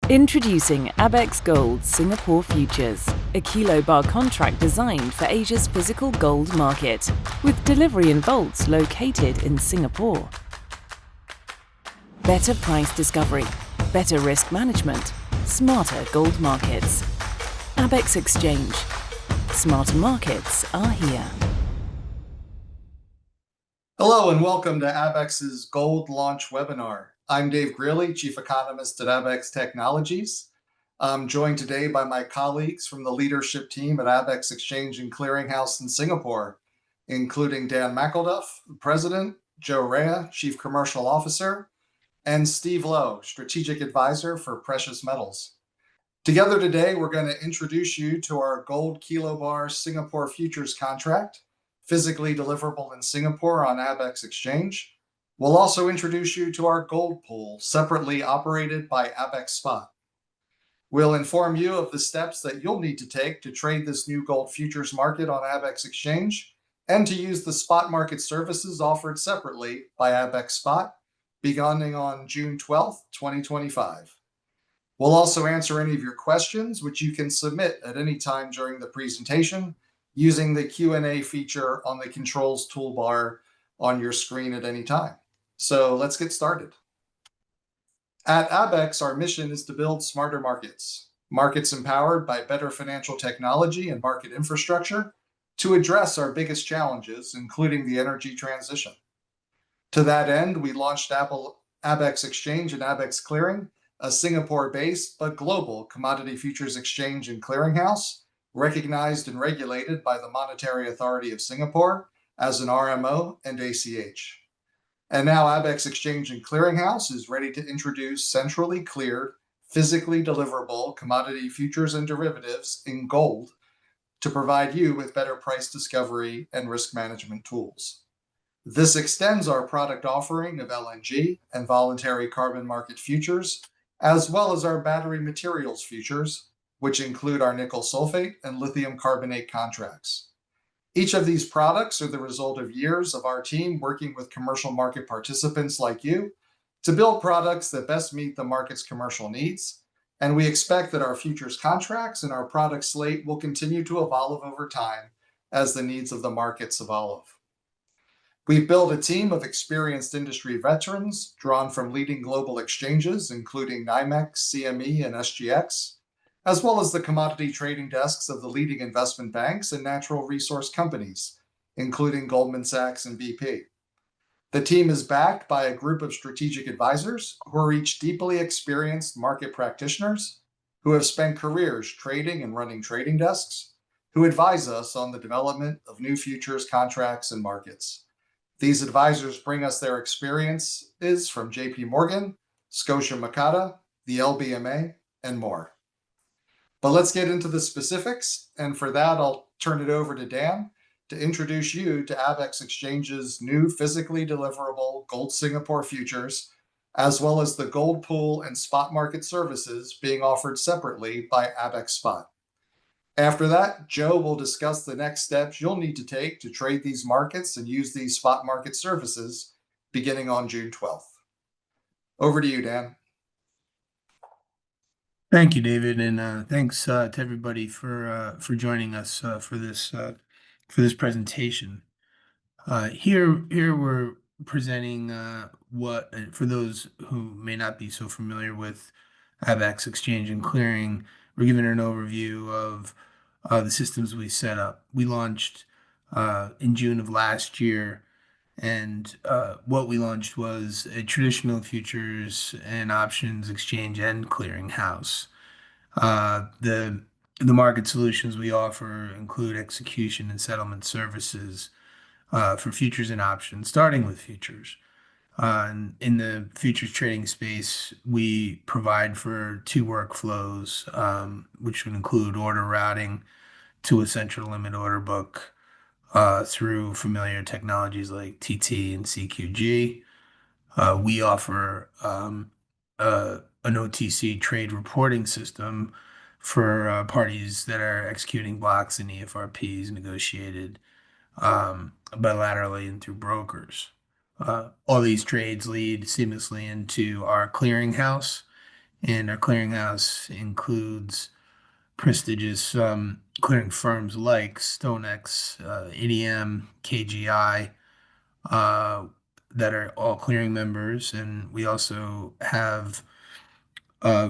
Introducing Abaxx Gold Singapore Futures, a kilobar contract designed for Asia's physical gold market, with delivery in vaults located in Singapore. Better price discovery, better risk management, smarter gold markets. Abaxx Exchange. Smarter markets are here. Hello and welcome to Abaxx's Gold Launch Webinar. I'm Dave Greely, Chief Economist at Abaxx Technologies. I'm joined today by my colleagues from the leadership team at Abaxx Exchange and Clearinghouse in Singapore, including Dan McElduff, President, Joe Raia, Chief Commercial Officer, and Steve Lowe, Strategic Advisor for Precious Metals. Together today, we're going to introduce you to our Gold Kilobar Singapore Futures contract, physically deliverable in Singapore on Abaxx Exchange. We'll also introduce you to our gold pool, separately operated by Abaxx Spot. We'll inform you of the steps that you'll need to take to trade this new gold futures market on Abaxx Exchange and to use the spot market services offered separately by Abaxx Spot, beginning on June 12th, 2025. We'll also answer any of your questions, which you can submit at any time during the presentation using the Q&A feature on the controls toolbar on your screen at any time. So let's get started. At Abaxx, our mission is to build smarter markets empowered by better financial technology and market infrastructure to address our biggest challenges, including the energy transition. To that end, we launched Abaxx Exchange and Abaxx Clearing, a Singapore-based but global commodity futures exchange and clearinghouse, recognized and regulated by the Monetary Authority of Singapore as an RMO and ACH. And now Abaxx Exchange and Clearinghouse is ready to introduce centrally cleared, physically deliverable commodity futures and derivatives in gold to provide you with better price discovery and risk management tools. This extends our product offering of LNG and voluntary carbon market futures, as well as our battery materials futures, which include our nickel sulfate and lithium carbonate contracts. Each of these products are the result of years of our team working with commercial market participants like you to build products that best meet the market's commercial needs, and we expect that our futures contracts and our product slate will continue to evolve over time as the needs of the markets evolve. We've built a team of experienced industry veterans drawn from leading global exchanges, including NYMEX, CME, and SGX, as well as the commodity trading desks of the leading investment banks and natural resource companies, including Goldman Sachs and BP. The team is backed by a group of strategic advisors who are each deeply experienced market practitioners who have spent careers trading and running trading desks, who advise us on the development of new futures, contracts, and markets. These advisors bring us their experiences from JP Morgan, Scotia Macata, the LBMA, and more. But let's get into the specifics, and for that, I'll turn it over to Dan to introduce you to Abaxx Exchange's new physically deliverable Gold Singapore Futures, as well as the gold pool and spot market services being offered separately by Abaxx Spot. After that, Joe will discuss the next steps you'll need to take to trade these markets and use these spot market services beginning on June 12th. Over to you, Dan. Thank you, David, and thanks to everybody for joining us for this presentation. Here we're presenting what, for those who may not be so familiar with Abaxx Exchange and Clearing, we're giving an overview of the systems we set up. We launched in June of last year, and what we launched was a traditional futures and options exchange and clearing house. The market solutions we offer include execution and settlement services for futures and options, starting with futures. In the futures trading space, we provide for two workflows, which would include order routing to a central limit order book through familiar technologies like TT and CQG. We offer an OTC trade reporting system for parties that are executing blocks and EFRPs negotiated bilaterally and through brokers. All these trades lead seamlessly into our clearinghouse, and our clearinghouse includes prestigious clearing firms like StoneX, EDM, KGI, uh, that are all clearing members, and we also have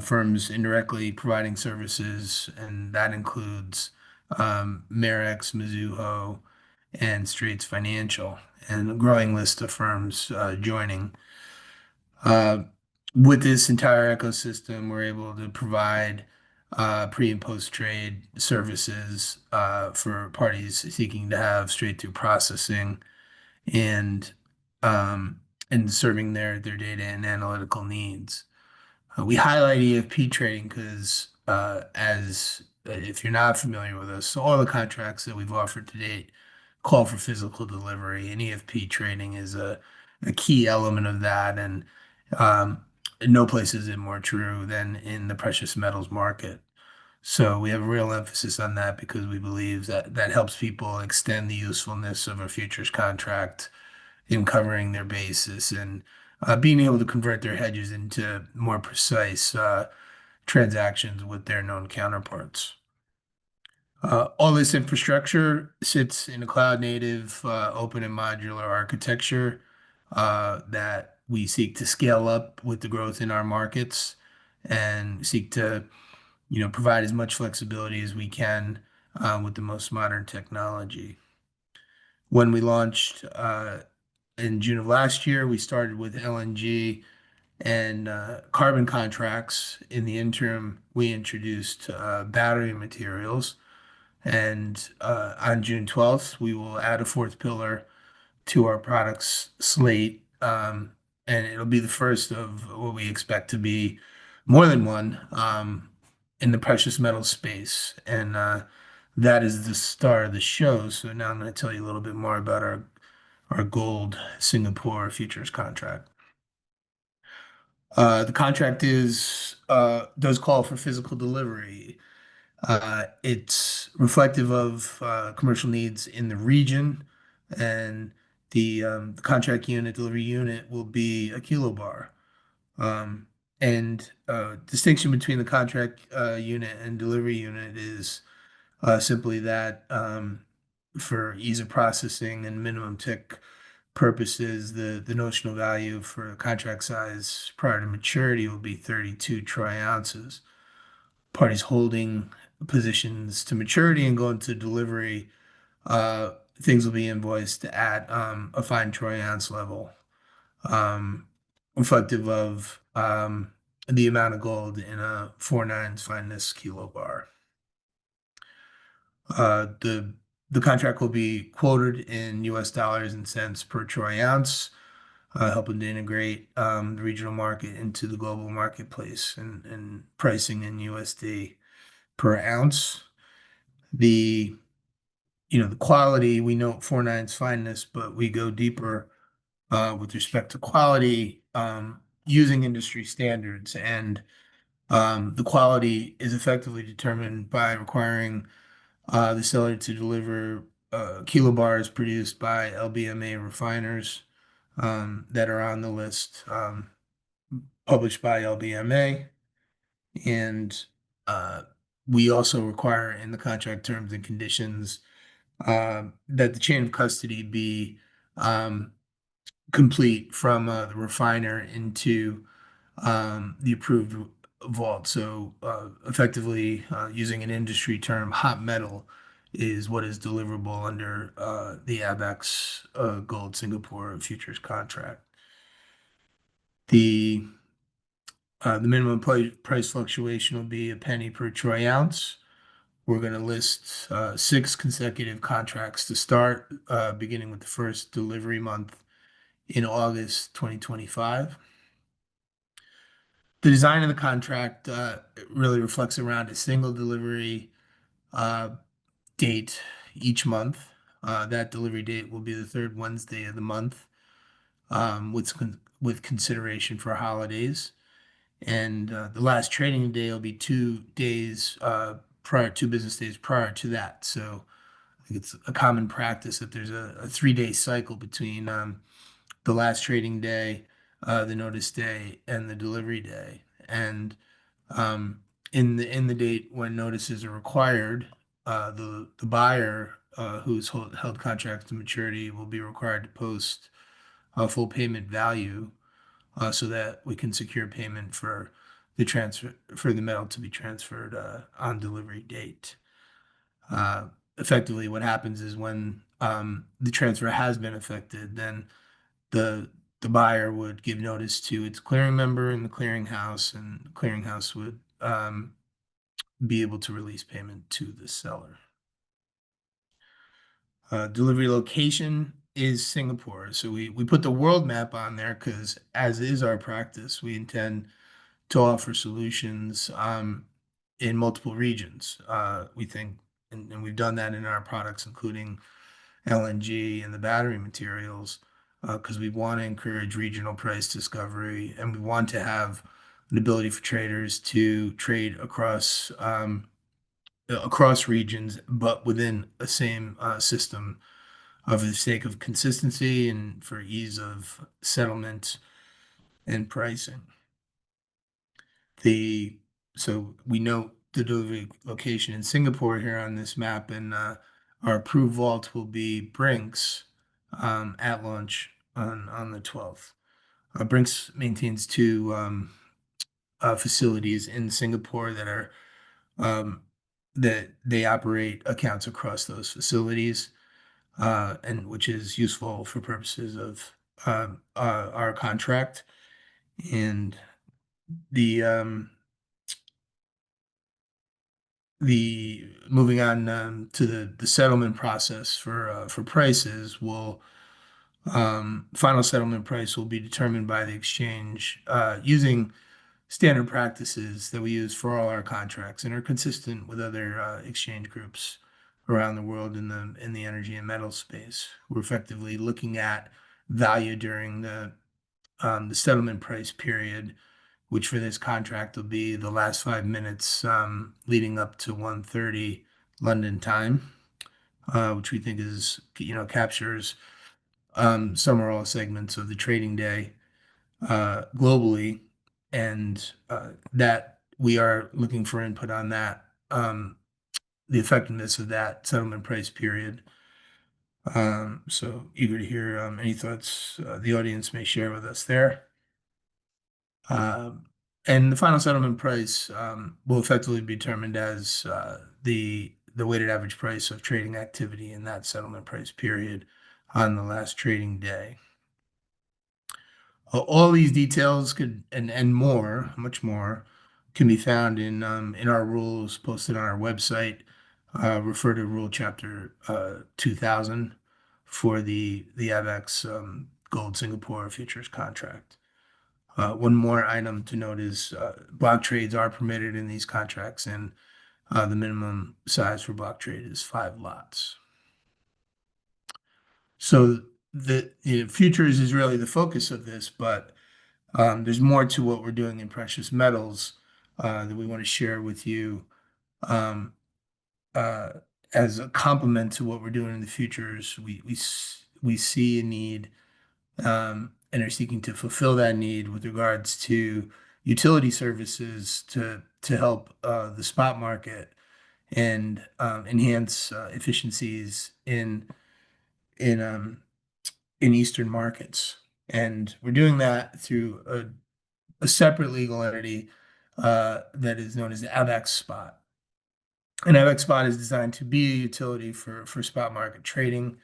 firms indirectly providing services, and that includes Marex, Mizuho, and Straits Financial, and a growing list of firms joining. Uh, with this entire ecosystem, we're able to provide pre and post trade services for parties seeking to have straight through processing and um, and serving their data and analytical needs. We highlight EFP trading because, as if you're not familiar with us, so all the contracts that we've offered to date call for physical delivery, and EFP trading is a key element of that. And um, no place is it more true than in the precious metals market. So we have a real emphasis on that because we believe that that helps people extend the usefulness of a futures contract in covering their basis and being able to convert their hedges into more precise transactions with their known counterparts. All this infrastructure sits in a cloud native, open and modular architecture that we seek to scale up with the growth in our markets and seek to, provide as much flexibility as we can with the most modern technology. When we launched in June of last year, we started with LNG and carbon contracts. In the interim, we introduced battery materials. And on June 12th, we will add a fourth pillar to our products slate. And it'll be the first of what we expect to be more than one in the precious metal space. And that is the star of the show. So now I'm going to tell you a little bit more about our gold Singapore futures contract. The contract does call for physical delivery. It's reflective of commercial needs in the region, and the contract unit, delivery unit, will be a kilobar. And distinction between the contract unit and delivery unit is simply that for ease of processing and minimum tick purposes, the notional value for contract size prior to maturity will be 32 troy ounces. Parties holding positions to maturity and going to delivery, things will be invoiced at a fine troy ounce level, um, reflective of the amount of gold in a 4/9 fineness kilobar. The contract will be quoted in US dollars and cents per troy ounce, helping to integrate the regional market into the global marketplace and pricing in USD per ounce. The the quality, we note 4/9's fineness, but we go deeper with respect to quality using industry standards. And the quality is effectively determined by requiring the seller to deliver kilobars produced by LBMA refiners that are on the list published by LBMA. And we also require in the contract terms and conditions that the chain of custody be complete from the refiner into the approved vault. So effectively, using an industry term, hot metal is what is deliverable under the Abaxx Gold Singapore Futures contract. The minimum price fluctuation will be a penny per troy ounce. We're going to list 6 consecutive contracts to start, beginning with the first delivery month in August 2025. The design of the contract really reflects around a single delivery date each month. That delivery date will be the third Wednesday of the month, with consideration for holidays. And the last trading day will be 2 days prior, 2 business days prior to that. So I think it's a common practice that there's a 3-day cycle between the last trading day, the notice day, and the delivery day. And In the date when notices are required, the buyer who's held contracts to maturity will be required to post a full payment value so that we can secure payment for the metal to be transferred on delivery date. Uh, Effectively, what happens is when the transfer has been effected, then the the buyer would give notice to its clearing member in the clearinghouse, and the clearinghouse would be able to release payment to the seller. Delivery location is Singapore. So we put the world map on there because, as is our practice, we intend to offer solutions in multiple regions. We think, and we've done that in our products, including LNG and the battery materials, because we want to encourage regional price discovery, and we want to have an ability for traders to trade across regions, but within a same system, for the sake of consistency and for ease of settlement and pricing. So we note the delivery location in Singapore here on this map, and our approved vault will be Brinks at launch on the 12th. Brinks maintains two facilities in Singapore um, that they operate accounts across those facilities, and which is useful for purposes of our contract. And the the moving on to the settlement process for prices will final settlement price will be determined by the exchange using standard practices that we use for all our contracts and are consistent with other exchange groups around the world in the energy and metal space. We're effectively looking at value during the settlement price period, which for this contract will be the last 5 minutes leading up to 1:30 London time, which we think is captures some or all segments of the trading day globally, and that we are looking for input on that, the effectiveness of that settlement price period. So eager to hear any thoughts the audience may share with us there. And the final settlement price will effectively be determined as the weighted average price of trading activity in that settlement price period on the last trading day. All these details could and more, much more, can be found in our rules posted on our website. Refer to Rule Chapter 2000 for the Abaxx Gold Singapore Futures contract. One more item to note is block trades are permitted in these contracts, and the minimum size for block trade is 5 lots. So the futures is really the focus of this, but there's more to what we're doing in precious metals that we want to share with you um, as a complement to what we're doing in the futures. We see a need and are seeking to fulfill that need with regards to utility services to help the spot market and enhance efficiencies in Eastern markets. And we're doing that through a separate legal entity that is known as the Abaxx Spot. And Abaxx Spot is designed to be a utility for spot market trading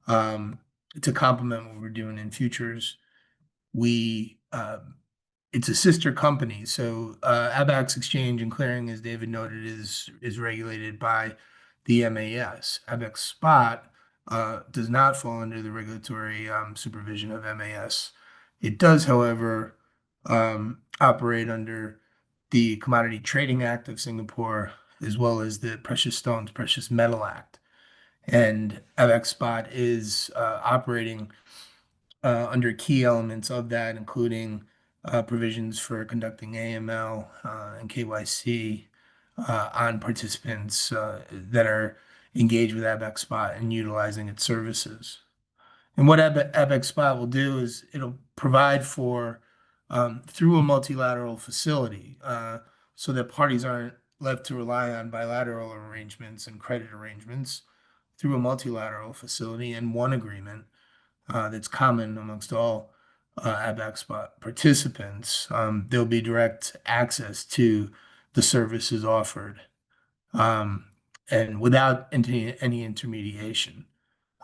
to complement what we're doing in futures. It's a sister company. So Abaxx Exchange and Clearing, as David noted, is regulated by the MAS. Abaxx Spot does not fall under the regulatory supervision of MAS. It does, however, operate under the Commodity Trading Act of Singapore, as well as the Precious Stones, Precious Metal Act. And Abaxx Spot is operating under key elements of that, including provisions for conducting AML and KYC on participants that are engaged with Abaxx Spot and utilizing its services. And what Abaxx Spot will do is it'll provide for, through a multilateral facility, so that parties aren't left to rely on bilateral arrangements and credit arrangements through a multilateral facility and one agreement that's common amongst all Abaxx Spot participants. There'll be direct access to the services offered, and without any intermediation.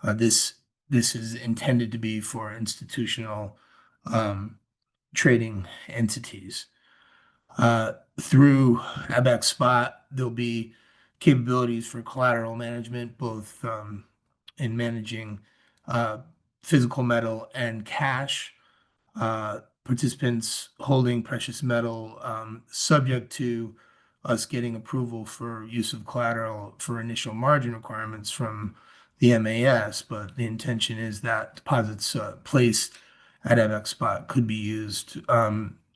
This is intended to be for institutional um, trading entities. Through Abaxx Spot, there'll be capabilities for collateral management, both in managing uh, physical metal and cash. Participants holding precious metal, subject to us getting approval for use of collateral for initial margin requirements from the MAS, but the intention is that deposits placed at Abaxx Spot could be used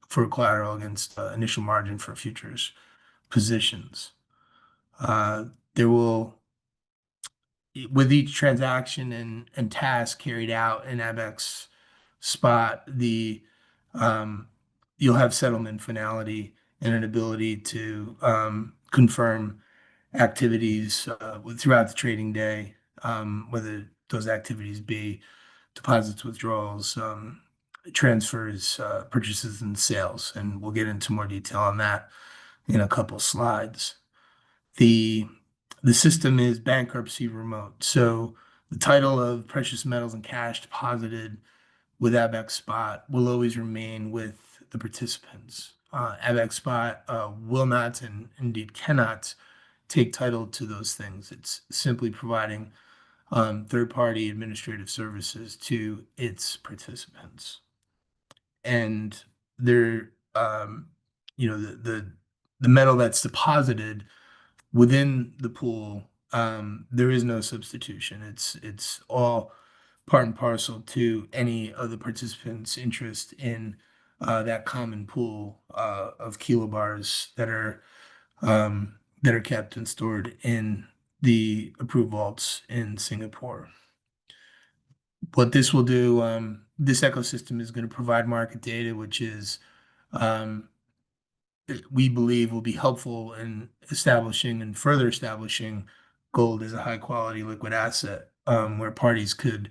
for collateral against initial margin for futures positions. There will, with each transaction and task carried out in Abaxx Spot, you'll have settlement finality and an ability to confirm activities throughout the trading day, whether those activities be deposits, withdrawals, transfers, purchases, and sales. And we'll get into more detail on that in a couple slides. The system is bankruptcy remote. So the title of precious metals and cash deposited with Abaxx Spot will always remain with the participants. Abaxx Spot will not and indeed cannot take title to those things. It's simply providing third-party administrative services to its participants. And they're, the metal that's deposited within the pool, there is no substitution. It's all part and parcel to any of the participants' interest in that common pool of kilobars that are kept and stored in the approved vaults in Singapore. What this will do, this ecosystem is going to provide market data, which is we believe will be helpful in establishing and further establishing gold as a high quality liquid asset, where parties could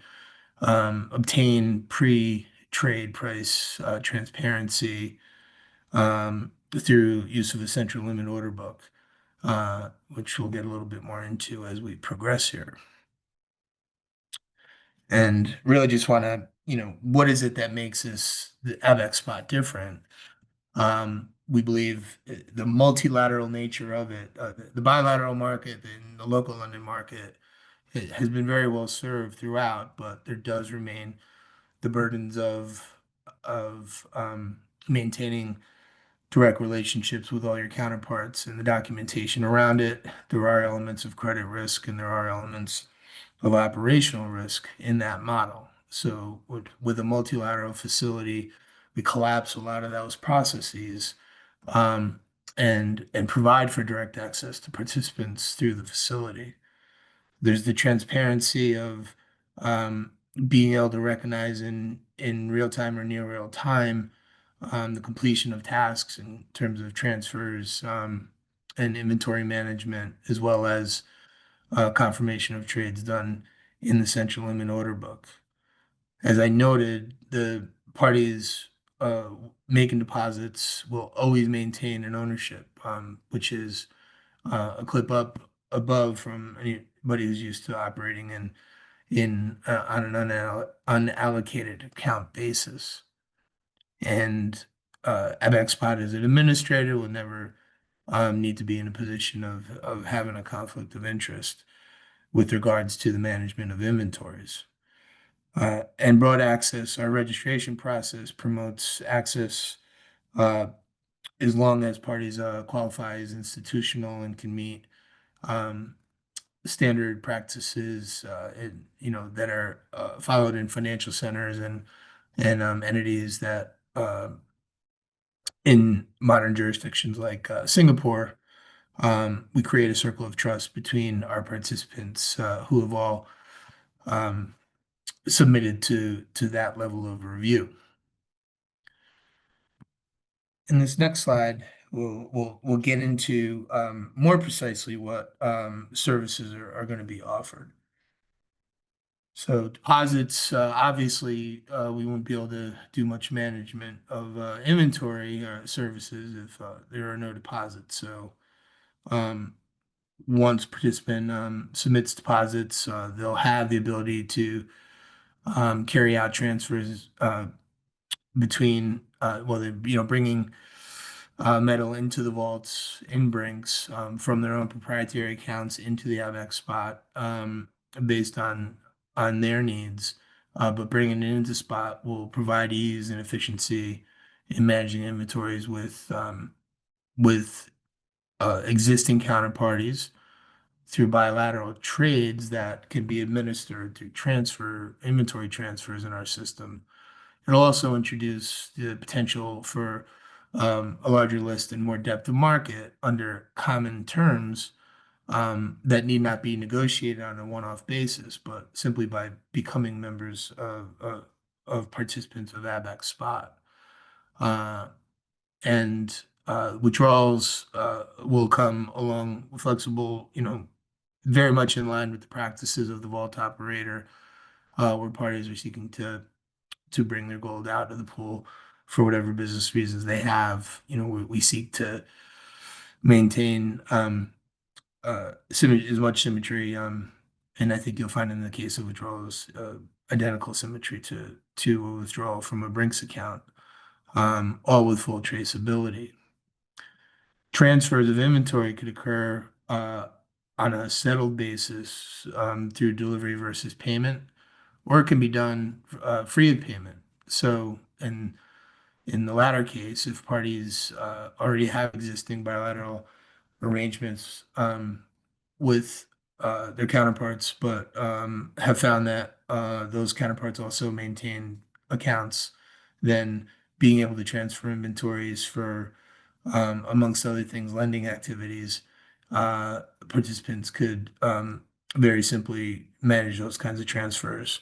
obtain pre-trade price transparency through use of a central limit order book, which we'll get a little bit more into as we progress here. And really just want to, what is it that makes the Abaxx Spot different? We believe the multilateral nature of it, the bilateral market and the local London market, it has been very well served throughout, but there does remain the burdens of maintaining direct relationships with all your counterparts and the documentation around it. There are elements of credit risk and there are elements of operational risk in that model. So with a multilateral facility, we collapse a lot of those processes and provide for direct access to participants through the facility. There's the transparency of being able to recognize in real time or near real time the completion of tasks in terms of transfers and inventory management, as well as confirmation of trades done in the central limit order book. As I noted, the parties making deposits will always maintain an ownership, which is a clip up above from anybody who's used to operating on an unallocated account basis. And Abaxx Spot as an administrator will never need to be in a position of having a conflict of interest with regards to the management of inventories. And broad access, our registration process promotes access as long as parties qualify as institutional and can meet standard practices, that are followed in financial centers and entities that in modern jurisdictions like Singapore, we create a circle of trust between our participants who have all submitted to that level of review. In this next slide, we'll get into more precisely what services are going to be offered. So deposits, obviously, we won't be able to do much management of inventory services if there are no deposits. So once participant submits deposits, they'll have the ability to carry out transfers between well, they bringing metal into the vaults in Brinks from their own proprietary accounts into the Abaxx Spot based on their needs. But bringing it into Spot will provide ease and efficiency in managing inventories with existing counterparties through bilateral trades that can be administered through inventory transfers in our system. It'll also introduce the potential for a larger list and more depth of market under common terms that need not be negotiated on a one-off basis, but simply by becoming members of participants of Abaxx Spot. And withdrawals will come along flexible, very much in line with the practices of the vault operator, where parties are seeking to bring their gold out of the pool for whatever business reasons they have. We seek to maintain as much symmetry, and I think you'll find in the case of withdrawals, identical symmetry to a withdrawal from a Brinks account, all with full traceability. Transfers of inventory could occur on a settled basis through delivery versus payment, or it can be done free of payment. So, in the latter case, if parties already have existing bilateral arrangements with their counterparts, but have found that those counterparts also maintain accounts, then being able to transfer inventories for, amongst other things, lending activities, participants could very simply manage those kinds of transfers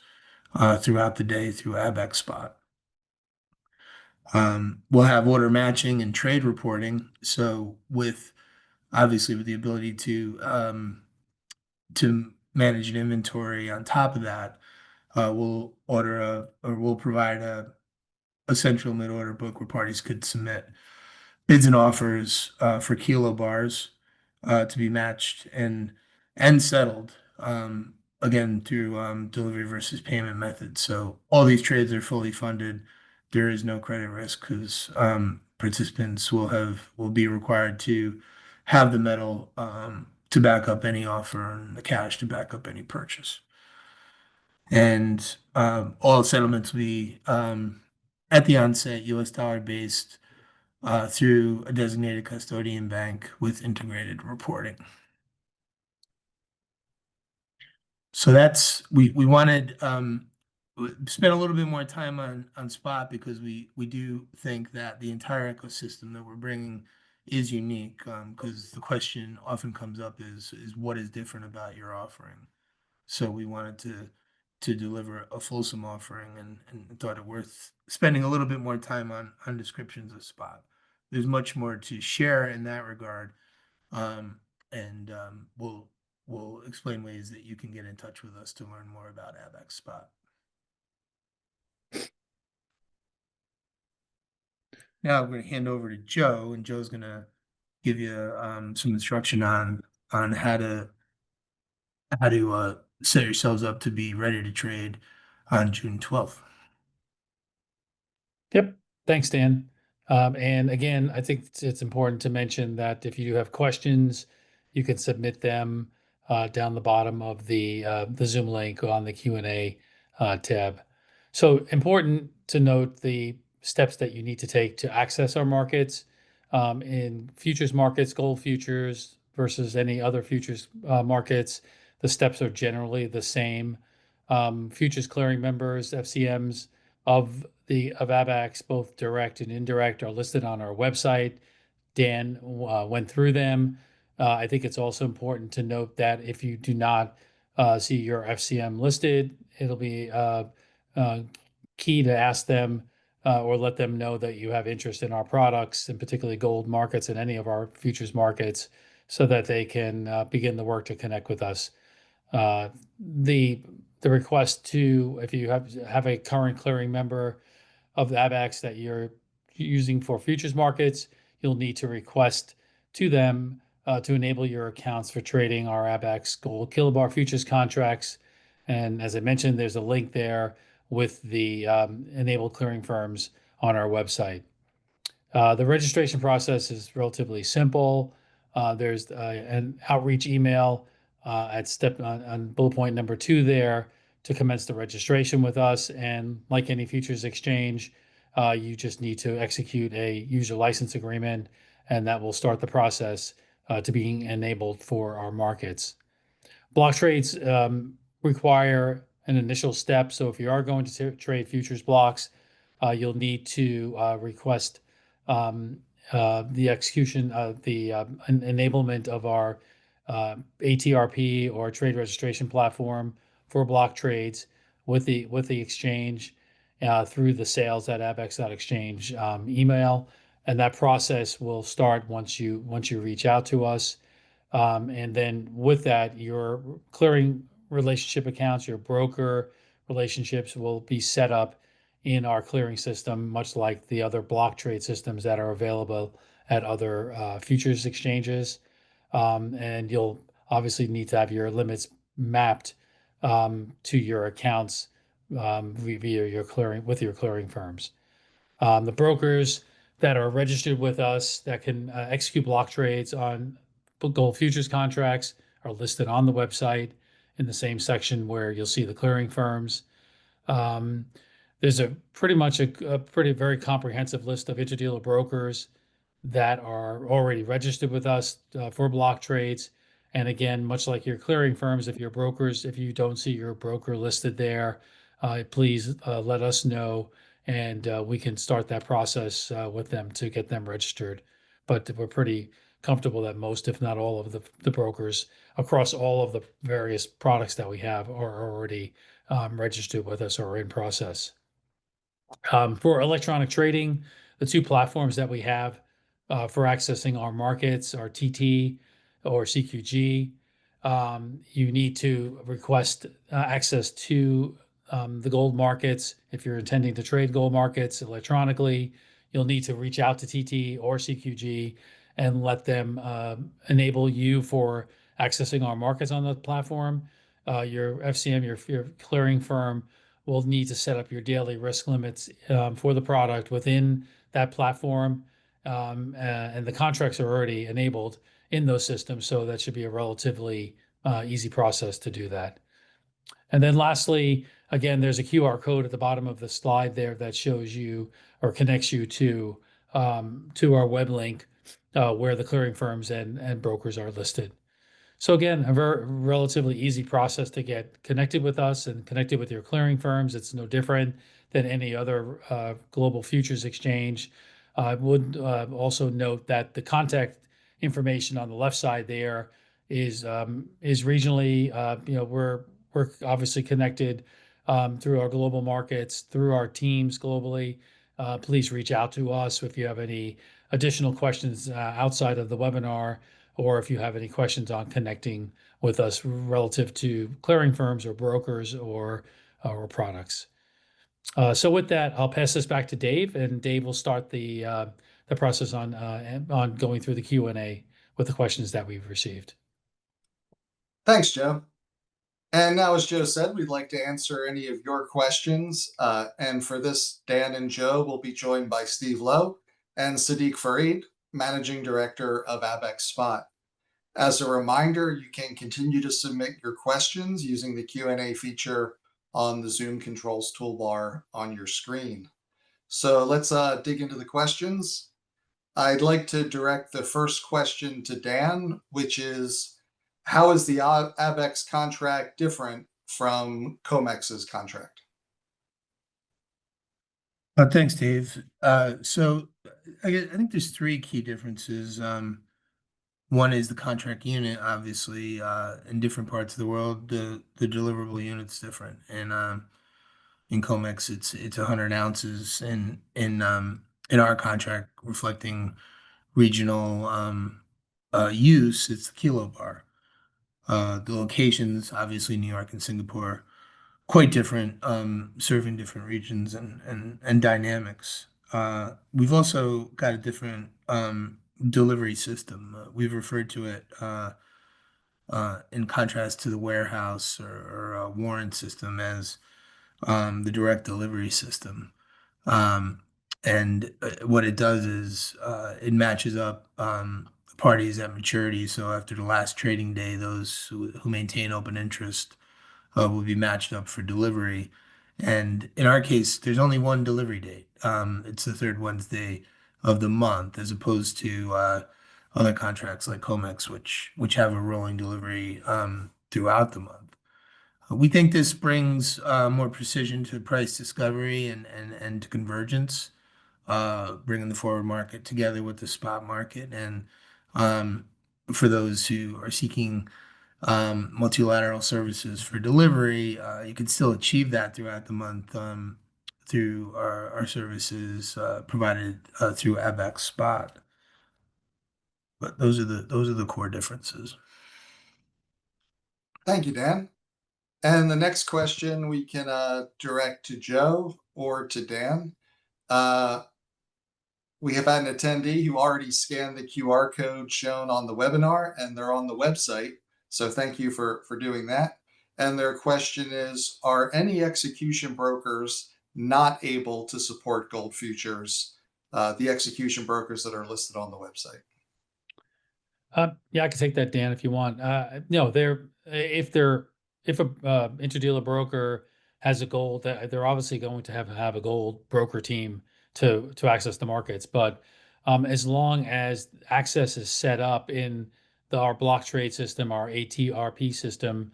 throughout the day through Abaxx Spot. We'll have order matching and trade reporting. So obviously with the ability to manage an inventory on top of that, we'll provide a central mid-order book where parties could submit bids and offers for kilobars to be matched and settled again through delivery versus payment methods. So all these trades are fully funded. There is no credit risk because participants will be required to have the metal to back up any offer and the cash to back up any purchase. And all settlements will be at the onset US dollar based through a designated custodian bank with integrated reporting. So we wanted spend a little bit more time on Spot because we do think that the entire ecosystem that we're bringing is unique, because the question often comes up is what is different about your offering. So we wanted to deliver a fulsome offering and thought it worth spending a little bit more time on descriptions of Spot. There's much more to share in that regard, and we'll explain ways that you can get in touch with us to learn more about Abaxx Spot. Now I'm going to hand over to Joe, and Joe's going to give you some instruction on how to set yourselves up to be ready to trade on June 12th. Yep. Thanks, Dan. And again, I think it's important to mention that if you have questions, you can submit them down the bottom of the Zoom link on the Q&A tab. So important to note the steps that you need to take to access our markets. In futures markets, gold futures versus any other futures markets, the steps are generally the same. Futures clearing members, FCMs of Abaxx, both direct and indirect, are listed on our website. Dan went through them. I think it's also important to note that if you do not see your FCM listed, it'll be key to ask them or let them know that you have interest in our products, and particularly gold markets and any of our futures markets, so that they can begin the work to connect with us. Uh, the the request to, if you have a current clearing member of the Abaxx that you're using for futures markets, you'll need to request to them to enable your accounts for trading our Abaxx Gold Kilobar futures contracts. And as I mentioned, there's a link there with the enabled clearing firms on our website. The registration process is relatively simple. There's an outreach email at step on bullet point number 2 there to commence the registration with us. And like any futures exchange, you just need to execute a user license agreement, and that will start the process to being enabled for our markets. Block trades require an initial step. So if you are going to trade futures blocks, you'll need to request the execution of the enablement of our ATRP or trade registration platform for block trades with the exchange through the sales@abaxx.exchange email, and that process will start once you reach out to us. And then with that, your clearing relationship accounts, your broker relationships will be set up in our clearing system, much like the other block trade systems that are available at other futures exchanges. And you'll obviously need to have your limits mapped to your accounts via your clearing firms. The brokers that are registered with us that can execute block trades on gold futures contracts are listed on the website in the same section where you'll see the clearing firms. There's a pretty very comprehensive list of interdealer brokers that are already registered with us for block trades. And again, much like your clearing firms, if you don't see your broker listed there, please let us know, and we can start that process with them to get them registered. But we're pretty comfortable that most, if not all, of the brokers across all of the various products that we have are already registered with us or in process. For electronic trading, the 2 platforms that we have for accessing our markets are TT or CQG. You need to request access to the gold markets. If you're intending to trade gold markets electronically, you'll need to reach out to TT or CQG and let them enable you for accessing our markets on the platform. Your FCM, your clearing firm, will need to set up your daily risk limits for the product within that platform. And the contracts are already enabled in those systems, so that should be a relatively easy process to do that. And then lastly, again, there's a QR code at the bottom of the slide there that shows you or connects you to our web link where the clearing firms and brokers are listed. So again, a very relatively easy process to get connected with us and connected with your clearing firms. It's no different than any other global futures exchange. I would also note that the contact information on the left side there is regionally. We're obviously connected through our global markets, through our teams globally. Please reach out to us if you have any additional questions outside of the webinar, or if you have any questions on connecting with us relative to clearing firms or brokers or products. So with that, I'll pass this back to Dave, and Dave will start the process on going through the Q&A with the questions that we've received. Thanks, Joe. And now, as Joe said, we'd like to answer any of your questions. And for this, Dan and Joe will be joined by Steve Lowe and Siddiq Farid, Managing Director of Abaxx Spot. As a reminder, you can continue to submit your questions using the Q&A feature on the Zoom controls toolbar on your screen. So let's dig into the questions. I'd like to direct the first question to Dan, which is, how is the Abaxx contract different from ComX's contract? Thanks, Dave. So I think there's 3 key differences. One is the contract unit, obviously, in different parts of the world, the deliverable unit's different. And In ComX, it's 100 ounces in our contract reflecting regional use. It's the kilobar. The locations, obviously New York and Singapore, quite different, serving different regions and dynamics. We've also got a different delivery system. We've referred to it in contrast to the warehouse or warrant system as the direct delivery system. Um, and what it does is it matches up parties at maturity. So after the last trading day, those who maintain open interest will be matched up for delivery. And in our case, there's only one delivery date. It's the third Wednesday of the month, as opposed to other contracts like ComX, which have a rolling delivery throughout the month. We think this brings more precision to price discovery and to convergence, bringing the forward market together with the spot market. And for those who are seeking multilateral services for delivery, you can still achieve that throughout the month through our services provided through Abaxx Spot. But those are the core differences. Thank you, Dan. And the next question we can direct to Joe or to Dan. We have had an attendee who already scanned the QR code shown on the webinar, and they're on the website. So thank you for doing that. And their question is, are any execution brokers not able to support gold futures, the execution brokers that are listed on the website? Yeah, I can take that, Dan, if you want. No, if a interdealer broker has a gold, they're obviously going to have a gold broker team to access the markets. But as long as access is set up in our block trade system, our ATRP system,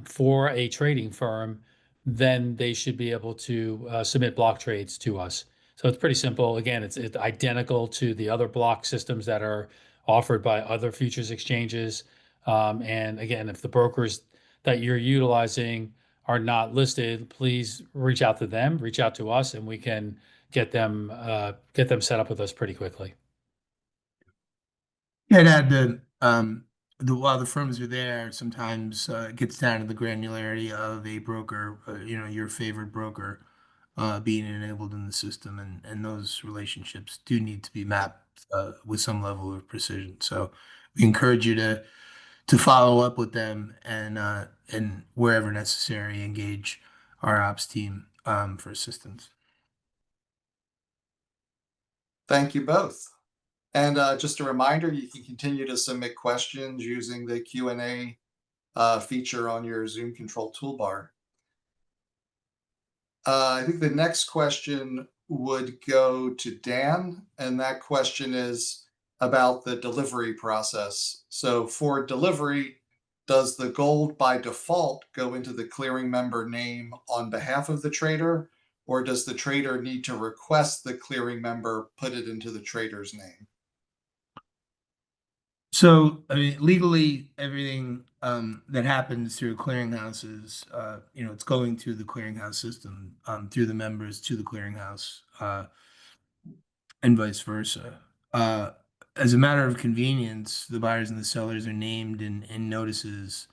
for a trading firm, then they should be able to submit block trades to us. So it's pretty simple. Again, it's identical to the other block systems that are offered by other futures exchanges. And again, if the brokers that you're utilizing are not listed, please reach out to them, reach out to us, and we can get them set up with us pretty quickly. Yeah, I'd add while the firms are there, sometimes it gets down to the granularity of a broker, your favorite broker, being enabled in the system, and those relationships do need to be mapped with some level of precision. So we encourage you to follow up with them and wherever necessary, engage our ops team for assistance. Thank you both. And just a reminder, you can continue to submit questions using the Q&A feature on your Zoom control toolbar. I think the next question would go to Dan, and that question is about the delivery process. So for delivery, does the gold by default go into the clearing member name on behalf of the trader, or does the trader need to request the clearing member put it into the trader's name? So, I mean, legally, everything that happens through clearinghouses, it's going through the clearinghouse system, through the members to the clearinghouse, and vice versa. As a matter of convenience, the buyers and the sellers are named in notices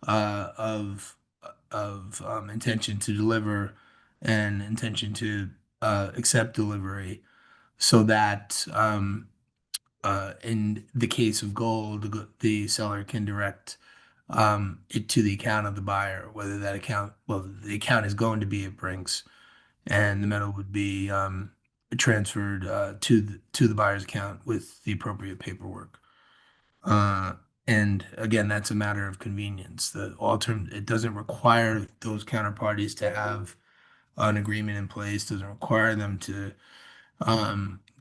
of intention to deliver and intention to accept delivery, so that in the case of gold, the seller can direct it to the account of the buyer, whether that account, the account is going to be at Brinks, and the metal would be transferred to the buyer's account with the appropriate paperwork. And again, that's a matter of convenience. It doesn't require those counterparties to have an agreement in place, doesn't require them to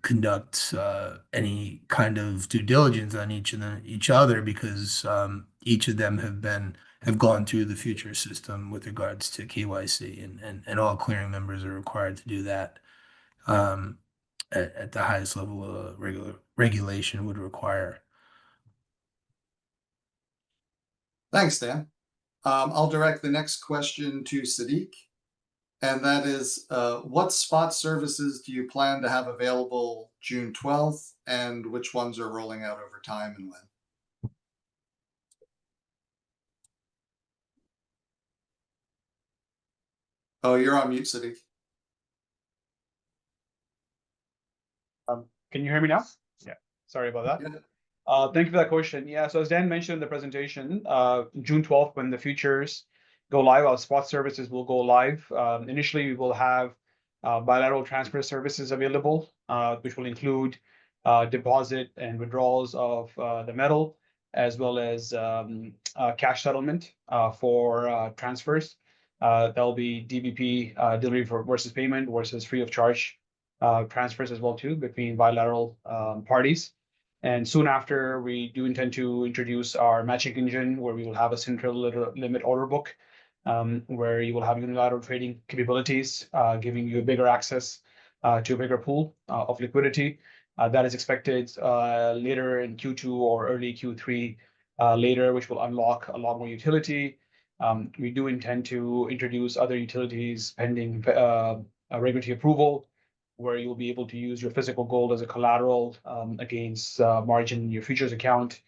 conduct any kind of due diligence on each other, because each of them have gone through the future system with regards to KYC, and all clearing members are required to do that at the highest level of regulation would require. Thanks, Dan. I'll direct the next question to Siddiq. And that is, what spot services do you plan to have available June 12th, and which ones are rolling out over time and when? Oh, you're on mute, Siddiq. Can you hear me now? Yeah, sorry about that. Yeah. Thank you for that question. Yeah, so as Dan mentioned in the presentation, June 12th, when the futures go live, our spot services will go live. Initially, we will have bilateral transfer services available, which will include deposit and withdrawals of the metal, as well as cash settlement for transfers. There'll be DBP, delivery versus payment versus free of charge transfers as well too between bilateral parties. And soon after, we do intend to introduce our matching engine, where we will have a central limit order book, where you will have unilateral trading capabilities, giving you a bigger access to a bigger pool of liquidity. That is expected later in Q2 or early Q3 later, which will unlock a lot more utility. We do intend to introduce other utilities pending regulatory approval, where you'll be able to use your physical gold as a collateral against margin in your futures account,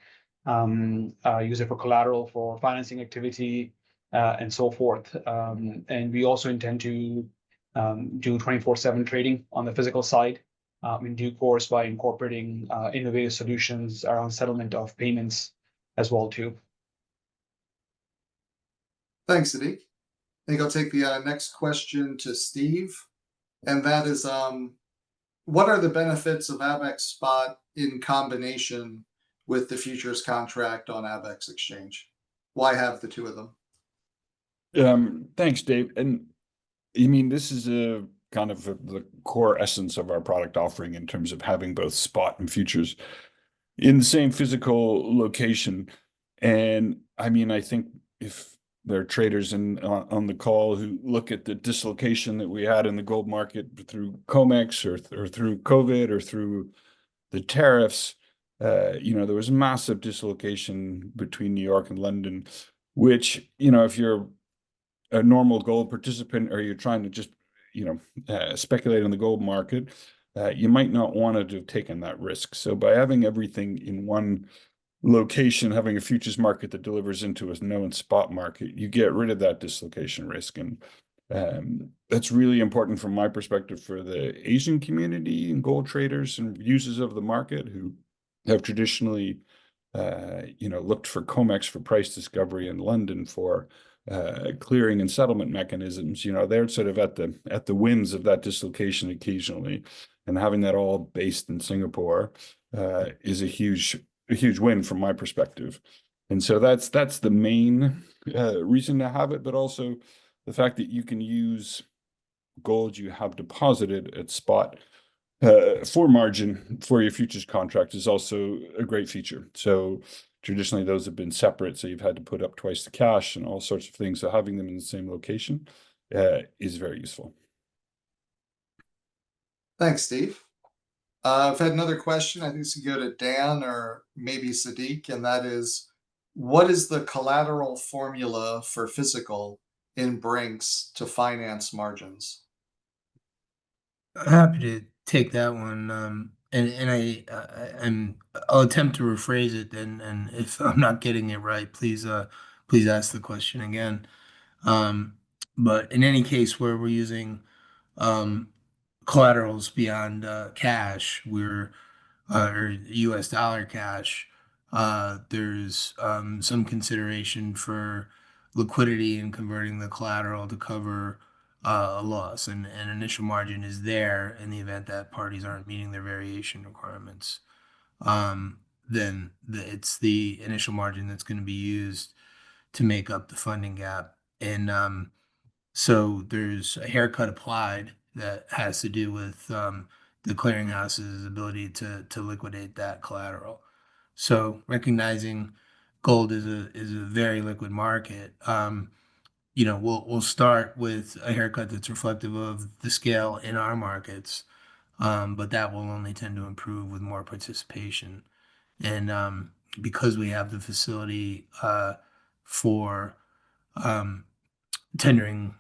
use it for collateral for financing activity, and so forth. And we also intend to do 24/7 trading on the physical side in due course by incorporating innovative solutions around settlement of payments as well too. Thanks, Siddiq. I think I'll take the next question to Steve, and that is, what are the benefits of Abaxx Spot in combination with the futures contract on Abaxx Exchange? Why have the two of them? Thanks, Dave. And I mean, this is a kind of the core essence of our product offering in terms of having both spot and futures in the same physical location. And I mean, I think if there are traders on the call who look at the dislocation that we had in the gold market through ComX or through COVID or through the tariffs, there was massive dislocation between New York and London, which, if you're a normal gold participant or you're trying to just, speculate on the gold market, you might not want to have taken that risk. So by having everything in one location, having a futures market that delivers into a known spot market, you get rid of that dislocation risk. And that's really important from my perspective for the Asian community and gold traders and users of the market who have traditionally, looked for ComX for price discovery in London for clearing and settlement mechanisms. They're sort of at the whims of that dislocation occasionally, and having that all based in Singapore is a huge win from my perspective. And so that's the main reason to have it, but also the fact that you can use gold you have deposited at spot for margin for your futures contract is also a great feature. So traditionally those have been separate, so you've had to put up twice the cash and all sorts of things. So having them in the same location is very useful. Thanks, Steve. I've had another question. I think this can go to Dan or maybe Siddiq, and that is, what is the collateral formula for physical in Brinks to finance margins? Happy to take that one. I'll attempt to rephrase it, and if I'm not getting it right, please ask the question again. But in any case where we're using collaterals beyond cash, or US dollar cash, there's some consideration for liquidity and converting the collateral to cover a loss, and an initial margin is there in the event that parties aren't meeting their variation requirements. Then it's the initial margin that's going to be used to make up the funding gap. And so there's a haircut applied that has to do with the clearinghouse's ability to liquidate that collateral. So recognizing gold is a very liquid market, we'll start with a haircut that's reflective of the scale in our markets, but that will only tend to improve with more participation. And because we have the facility for tendering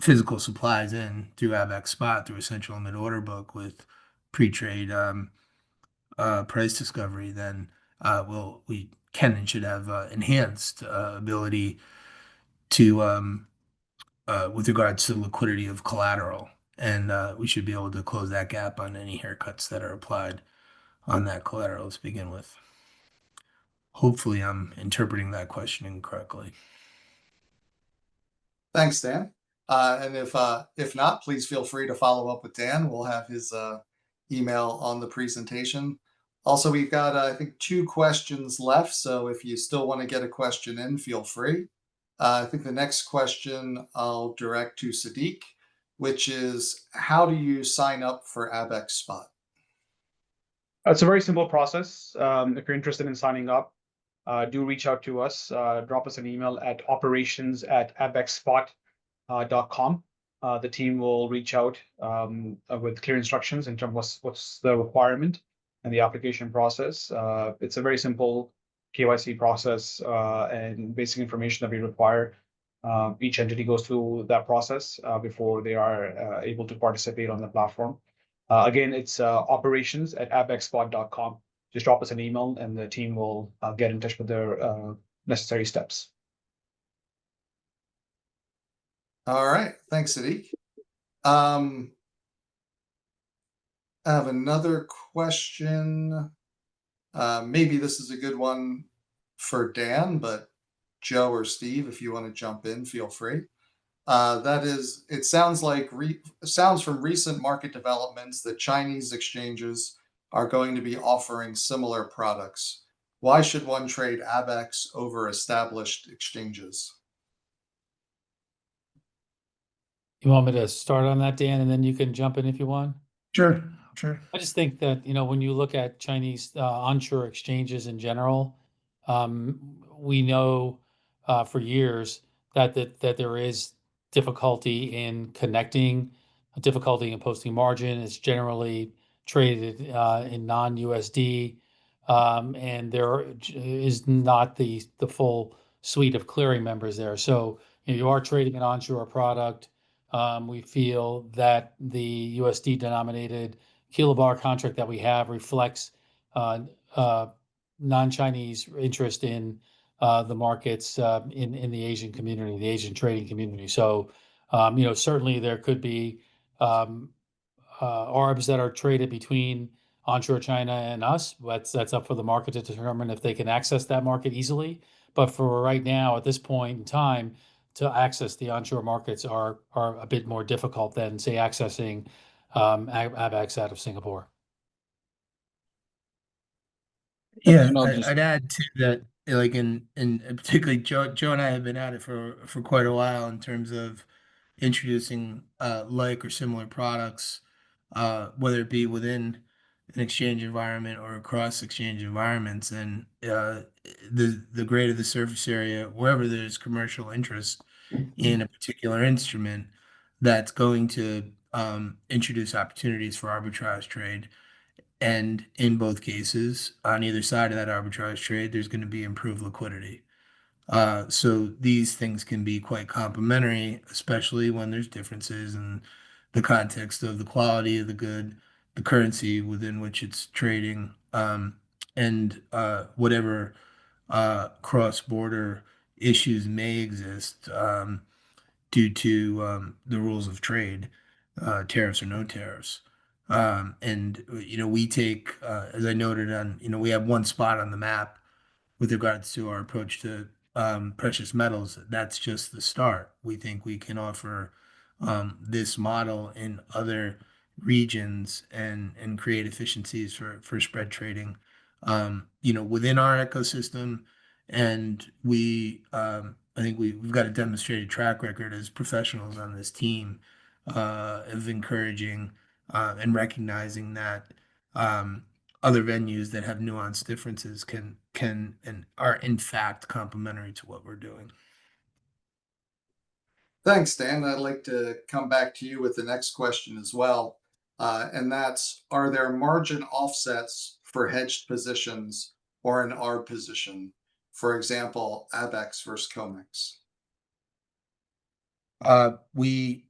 physical supplies in through Abaxx Spot through a central limit order book with pre-trade price discovery, then we can and should have enhanced ability to with regards to liquidity of collateral, and we should be able to close that gap on any haircuts that are applied on that collateral to begin with. Hopefully, I'm interpreting that questioning correctly. Thanks, Dan. And if not, please feel free to follow up with Dan. We'll have his email on the presentation. Also, we've got I think 2 questions left, so if you still want to get a question in, feel free. I think the next question I'll direct to Siddiq, which is how do you sign up for Abaxx Spot? It's a very simple process. If you're interested in signing up, do reach out to us. Drop us an email at operations@abaxxspot.com. The team will reach out with clear instructions in terms of what's the requirement and the application process. It's a very simple KYC process and basic information that we require. Each entity goes through that process before they are able to participate on the platform. Again, it's operations@abaxxspot.com. Just drop us an email and the team will get in touch with their necessary steps. All right, thanks, Siddiq. I have another question. Maybe this is a good one for Dan, but Joe or Steve, if you want to jump in, feel free. That is, it sounds from recent market developments that Chinese exchanges are going to be offering similar products. Why should one trade Abaxx over established exchanges? You want me to start on that, Dan, and then you can jump in if you want? Sure. I just think that, when you look at Chinese onshore exchanges in general, we know for years that there is difficulty in connecting, difficulty in posting margin. It's generally traded in non-USD, and there is not the full suite of clearing members there. So you are trading an onshore product. We feel that the USD denominated kilobar contract that we have reflects non-Chinese interest in the markets in the Asian community, the Asian trading community. So, certainly there could be ARBs that are traded between onshore China and us. That's up for the market to determine if they can access that market easily. But for right now, at this point in time, to access the onshore markets are a bit more difficult than, say, accessing Abaxx out of Singapore. Yeah, And I'll just I'd add to that, like in particularly Joe and I have been at it for quite a while in terms of introducing like or similar products, whether it be within an exchange environment or across exchange environments, and the greater the surface area, wherever there's commercial interest in a particular instrument, that's going to introduce opportunities for arbitrage trade. And in both cases, on either side of that arbitrage trade, there's going to be improved liquidity. So these things can be quite complementary, especially when there's differences in the context of the quality of the good, the currency within which it's trading, and whatever cross-border issues may exist due to the rules of trade, tariffs or no tariffs. And we take, as I noted on, we have one spot on the map with regards to our approach to precious metals. That's just the start. We think we can offer this model in other regions and create efficiencies for spread trading, within our ecosystem. And I think we've got a demonstrated track record as professionals on this team of encouraging and recognizing that other venues that have nuanced differences can and are in fact complementary to what we're doing. Thanks, Dan. I'd like to come back to you with the next question as well. And that's, are there margin offsets for hedged positions or an ARB position? For example, Abaxx versus ComX. We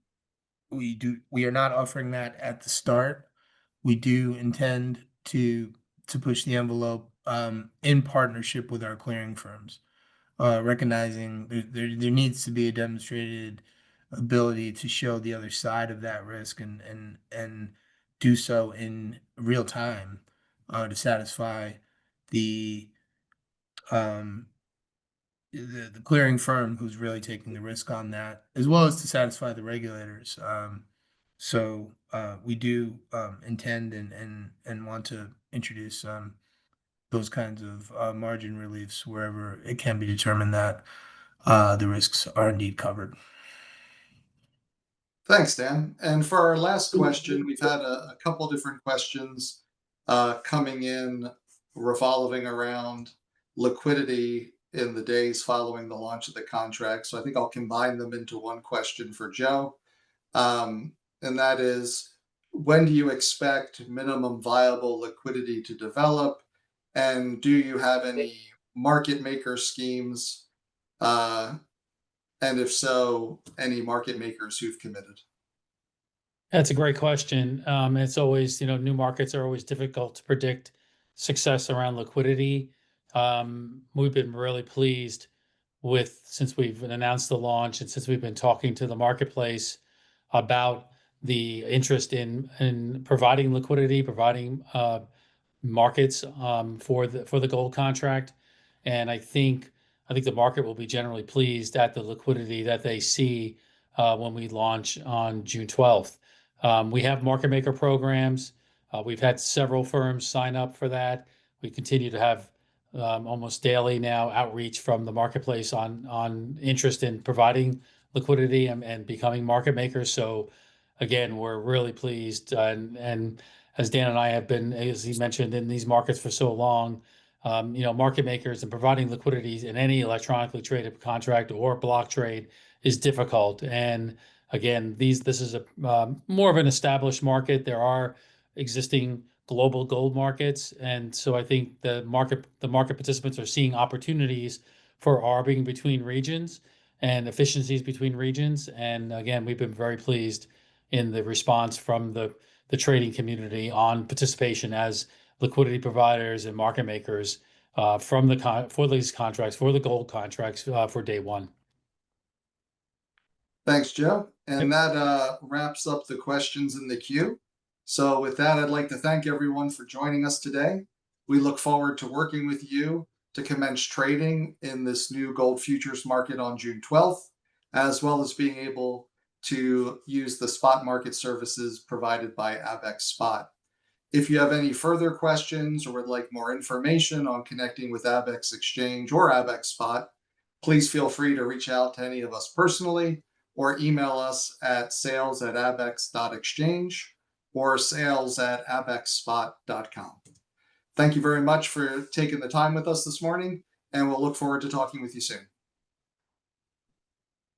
are not offering that at the start. We do intend to push the envelope in partnership with our clearing firms, recognizing there needs to be a demonstrated ability to show the other side of that risk and do so in real time to satisfy the um, the clearing firm who's really taking the risk on that, as well as to satisfy the regulators. So we do intend and want to introduce those kinds of margin reliefs wherever it can be determined that the risks are indeed covered. Thanks, Dan. And for our last question, we've had a couple different questions coming in revolving around liquidity in the days following the launch of the contract. So I think I'll combine them into one question for Joe. And that is, when do you expect minimum viable liquidity to develop? And do you have any market maker schemes? And if so, any market makers who've committed? That's a great question. It's always, new markets are always difficult to predict success around liquidity. We've been really pleased since we've announced the launch and since we've been talking to the marketplace about the interest in providing liquidity, providing markets for the gold contract. And I think the market will be generally pleased at the liquidity that they see when we launch on June 12th. We have market maker programs. We've had several firms sign up for that. We continue to have almost daily now outreach from the marketplace on interest in providing liquidity and becoming market makers. So again, we're really pleased. And as Dan and I have been, as he mentioned, in these markets for so long, market makers and providing liquidities in any electronically traded contract or block trade is difficult. And again, this is a more of an established market. There are existing global gold markets, and so I think the market participants are seeing opportunities for arbing between regions and efficiencies between regions. And again, we've been very pleased in the response from the trading community on participation as liquidity providers and market makers for these contracts, for the gold contracts for day one. Thanks, Joe. And that wraps up the questions in the queue. So with that, I'd like to thank everyone for joining us today. We look forward to working with you to commence trading in this new gold futures market on June 12th, as well as being able to use the spot market services provided by Abaxx Spot. If you have any further questions or would like more information on connecting with Abaxx Exchange or Abaxx Spot, please feel free to reach out to any of us personally or email us at sales@abaxx.exchange or sales@abaxxspot.com. Thank you very much for taking the time with us this morning, and we'll look forward to talking with you soon.